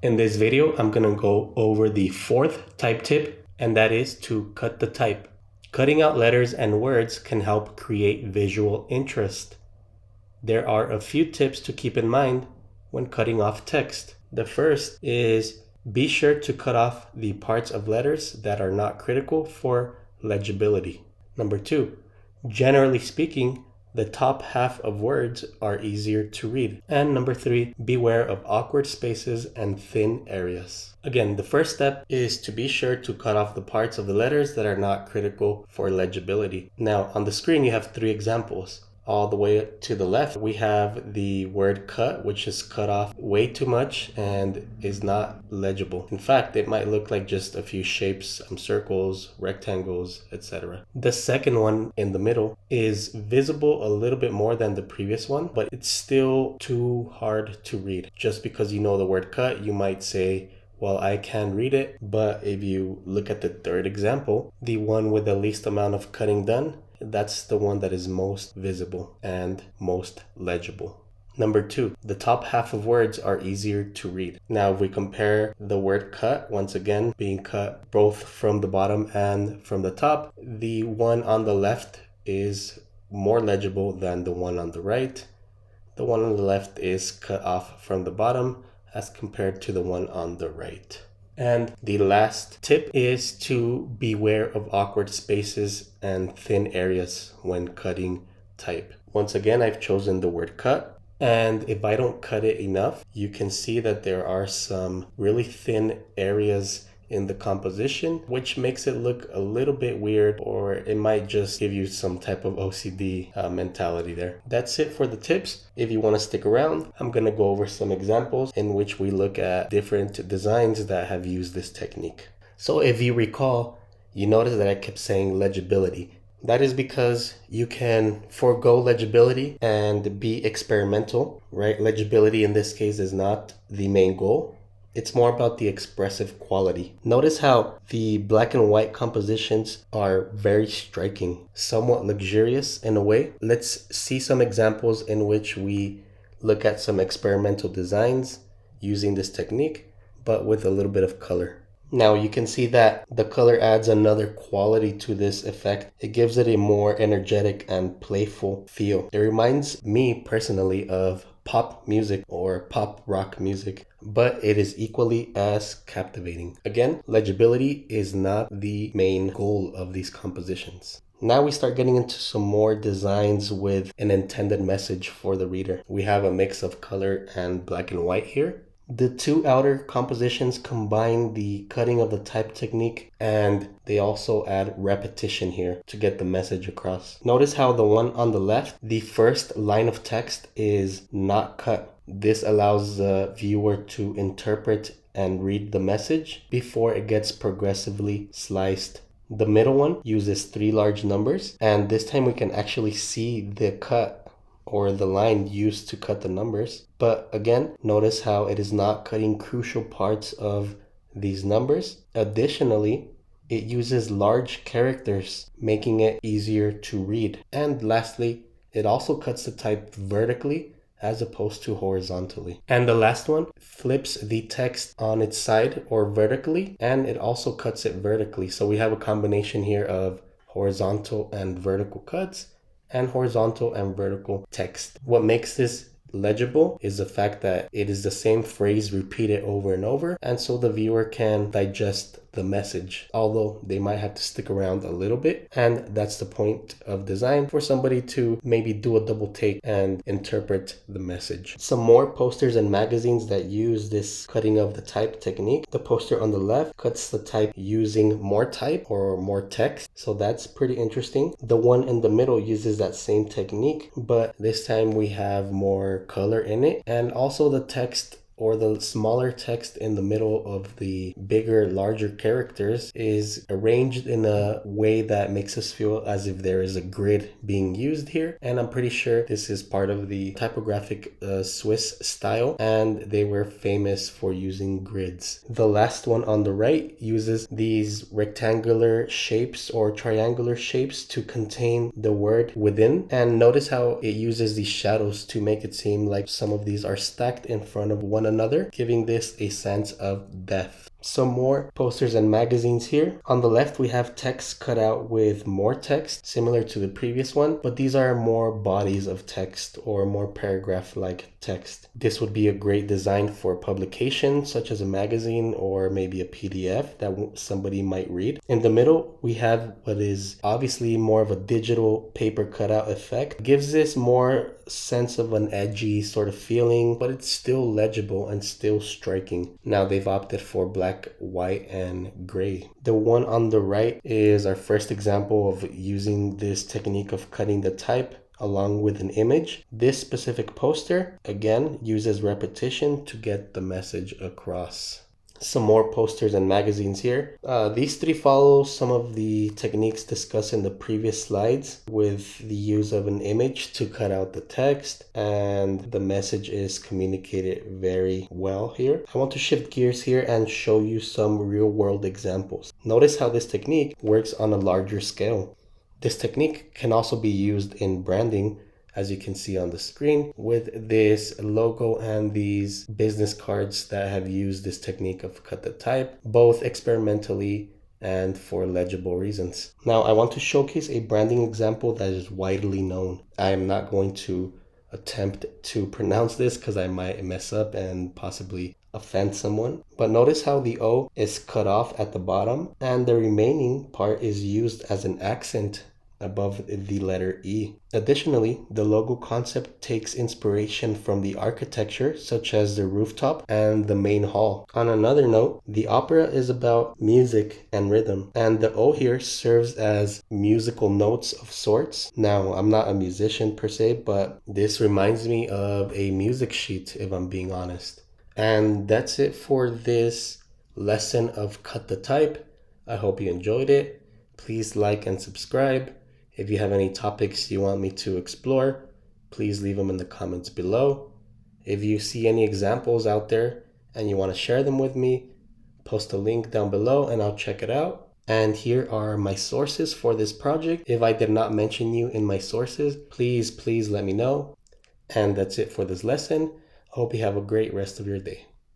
In this video, I'm going to go over the fourth type tip, and that is to cut the type. Cutting out letters and words can help create visual interest. There are a few tips to keep in mind when cutting off text. The first is be sure to cut off the parts of letters that are not critical for legibility. Number two, generally speaking, the top half of words are easier to read. And number three, beware of awkward spaces and thin areas. Again, the first step is to be sure to cut off the parts of the letters that are not critical for legibility. Now, on the screen, you have three examples. All the way to the left, we have the word cut, which is cut off way too much and is not legible. In fact, it might look like just a few shapes, circles, rectangles, etc. The second one in the middle is visible a little bit more than the previous one, but it's still too hard to read. Just because you know the word cut, you might say, well, I can read it, but if you look at the third example, the one with the least amount of cutting done, that's the one that is most visible and most legible. Number two, the top half of words are easier to read. Now, if we compare the word cut, once again, being cut both from the bottom and from the top, the one on the left is more legible than the one on the right. The one on the left is cut off from the bottom as compared to the one on the right. And the last tip is to beware of awkward spaces and thin areas when cutting type. Once again, I've chosen the word cut, and if I don't cut it enough, you can see that there are some really thin areas in the composition, which makes it look a little bit weird, or it might just give you some type of OCD mentality there. That's it for the tips. If you want to stick around, I'm going to go over some examples in which we look at different designs that have used this technique. So if you recall, you notice that I kept saying legibility. That is because you can forego legibility and be experimental, right? Legibility in this case is not the main goal. It's more about the expressive quality. Notice how the black and white compositions are very striking, somewhat luxurious in a way. Let's see some examples in which we look at some experimental designs using this technique, but with a little bit of color. Now you can see that the color adds another quality to this effect. It gives it a more energetic and playful feel. It reminds me personally of pop music or pop rock music, but it is equally as captivating. Again, legibility is not the main goal of these compositions. Now we start getting into some more designs with an intended message for the reader. We have a mix of color and black and white here. The two outer compositions combine the cutting of the type technique, and they also add repetition here to get the message across. Notice how the one on the left, the first line of text is not cut. This allows the viewer to interpret and read the message before it gets progressively sliced. The middle one uses 3 large numbers, and this time we can actually see the cut or the line used to cut the numbers. But again, notice how it is not cutting crucial parts of these numbers. Additionally, it uses large characters, making it easier to read. And lastly, it also cuts the type vertically as opposed to horizontally. And the last one flips the text on its side or vertically, and it also cuts it vertically. So we have a combination here of horizontal and vertical cuts and horizontal and vertical text. What makes this legible is the fact that it is the same phrase repeated over and over, and so the viewer can digest the message, although they might have to stick around a little bit. And that's the point of design, for somebody to maybe do a double take and interpret the message. Some more posters and magazines that use this cutting of the type technique. The poster on the left cuts the type using more type or more text, so that's pretty interesting. The one in the middle uses that same technique, but this time we have more color in it, and also the text or the smaller text in the middle of the bigger, larger characters is arranged in a way that makes us feel as if there is a grid being used here. And I'm pretty sure this is part of the typographic Swiss style, and they were famous for using grids. The last one on the right uses these rectangular shapes or triangular shapes to contain the word within. And notice how it uses these shadows to make it seem like some of these are stacked in front of one one another, giving this a sense of depth. Some more posters and magazines here. On the left, we have text cut out with more text, similar to the previous one, but these are more bodies of text or more paragraph-like text. This would be a great design for publication, such as a magazine or maybe a PDF that somebody might read. In the middle, we have what is obviously more of a digital paper cutout effect. It gives this more sense of an edgy sort of feeling, but it's still legible and still striking. Now they've opted for black, white, and gray. The one on the right is our first example of using this technique of cutting the type along with an image. This specific poster, again, uses repetition to get the message across. Some more posters and magazines here. These three follow some of the techniques discussed in the previous slides with the use of an image to cut out the text, and the message is communicated very well here. I want to shift gears here and show you some real world examples. Notice how this technique works on a larger scale. This technique can also be used in branding, as you can see on the screen, with this logo and these business cards that have used this technique of cut the type, both experimentally and for legible reasons. Now, I want to showcase a branding example that is widely known. I am not going to attempt to pronounce this because I might mess up and possibly offend someone. But notice how the O is cut off at the bottom and the remaining part is used as an accent above the letter E. Additionally, the logo concept takes inspiration from the architecture, such as the rooftop and the main hall. On another note, the opera is about music and rhythm, and the O here serves as musical notes of sorts. Now, I'm not a musician per se, but this reminds me of a music sheet, if I'm being honest. And that's it for this lesson of Cut the Type. I hope you enjoyed it. Please like and subscribe. If you have any topics you want me to explore, please leave them in the comments below. If you see any examples out there and you want to share them with me, post a link down below and I'll check it out. And here are my sources for this project. If I did not mention you in my sources, please let me know. And that's it for this lesson. I hope you have a great rest of your day.